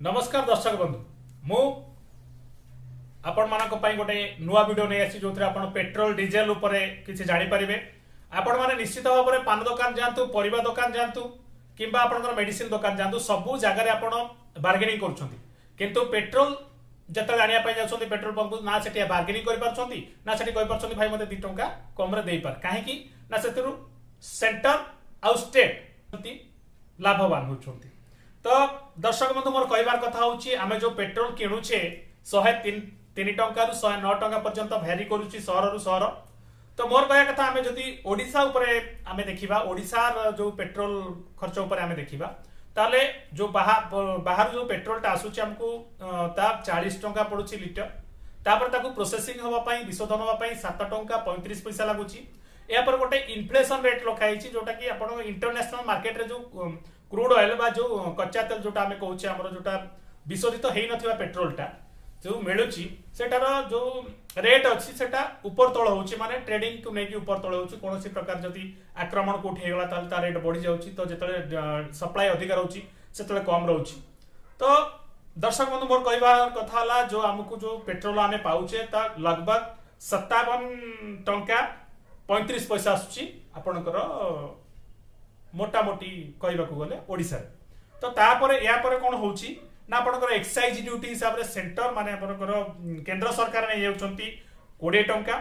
नमस्कार दर्शक बंधु मु आपण मानक पई गोटे नुआ वीडियो नै आसी जोथरे आपण पेट्रोल डीजेल ऊपर किछि जानि परिबे। आपण माने निश्चित भाव में पान दुकान जांतु, परिबा दुकान जांतु किंबा आपनकर मेडिसिन दुकान जांतु, सबु जगह रे आपण बार्गेनिंग करूछंती, किंतु पेट्रोल जत जानिया पई जाउछंती पेट्रोल पंप ना सेठी बार्गेनिंग करि पारछंती ना सेठी कहि पारछंती भाई मते 2 टंका कम रे देई पार, काहे कि ना सेतिरु सेंटर आ स्टेट लाभवान होछंती। तो दर्शक बंधु मोर कहबार कथा होची आमे जो पेट्रोल किणुछे 103 टंका रु 109 टंका पर्यंत भेरी करूची शहर रु शहर। तो मोर कहया कथा आमे जदी ओडिसा ऊपर आमे देखिबा, ओडिसा जो पेट्रोल खर्च ऊपर आमे देखिबा ताले जो बाहर जो पेट्रोल टा आसुची हमको ता 40 टंका पडुची लीटर, तापर ताकू प्रोसेसिंग होबा पई विशोधन होबा पई 7 टंका 35 पैसा लागुची। या पर गोटे इन्फ्लेशन रेट लखाई जोटा कि आपण इंटरनेशनल मार्केट रे जो क्रूड ऑयल बा जो कच्चा तेल जोटा आमे कहूचे हमर जोटा विशोधित हेई नथिबा पेट्रोल टा जो मिलुची सेटार जो रेट अछि सेटा ऊपर तळ होउची, माने ट्रेडिंग को नेकी ऊपर तळ होउची। कोनोसी प्रकार जदी आक्रमण कोठी हेगला ताल ता रेट बढ़ी जाउची, तो जेतले सप्लाई अधिक रहउची सेतले कम रहउची। तो दर्शक बंधु मोर कहबा कथा हला जो हमकु जो पेट्रोल आमे पाउचे ता लगभग 57 टंका 35 पैसा आसुची आपनकर मोटा मोटी कहबा को गले ओडिसा। तो तापर या पर कोन होउची ना आपनकर एक्साइज ड्यूटी हिसाब रे सेंटर माने आपनकर केंद्र सरकार ने येउचंती 20 टंका,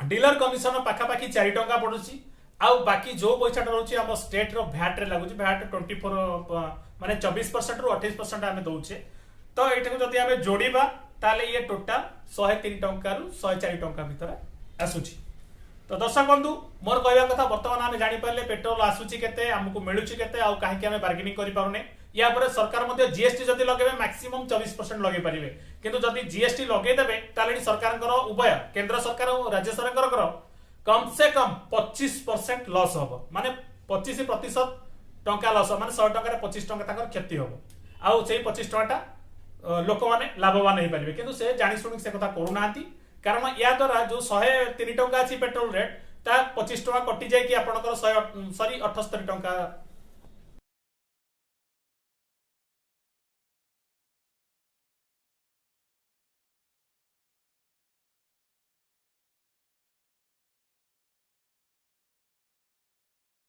डीलर कमिशन पाखा पाखी 4 टंका पडुची, आ बाकी जो पैसा रहउची हम स्टेट रो वैट रे लागुची। वैट 24 माने 24% रु 28% आमे दउचे। तो एटा जदी आमे जोड़ीबा ताले ये टोटल 103 टंका रु 104 टंका भीतर आसुची। तो दर्शक बंधु मोर कहवा कथा वर्तमान आमे जानि पारले पेट्रोल आसुची केते, हमकु मिलुची केते, आ काहे कि आमे बार्गेनिंग करि पारुने। या पर सरकार मध्ये जीएसटी जदी लगेबे मैक्सिमम 24% लगे परिबे, किंतु जदी जीएसटी लगे देबे ताले सरकारकर उभय केंद्र सरकार और राज्य सरकारकर कम से कम 25% लॉस होबो, माने 25% टंका लॉस, माने 100 टंका रे 25 टंका ताकर क्षति होबो। आ सेही 25 टंका लोक माने लाभवान हे परिबे, किंतु से जानि सुनि से कथा करू नांती। कारण या द्वारा जो 103 टंका अछि पेट्रोल रेट ता 25 टंका कटि जाय कि आपनकर 100 सॉरी 78 टंका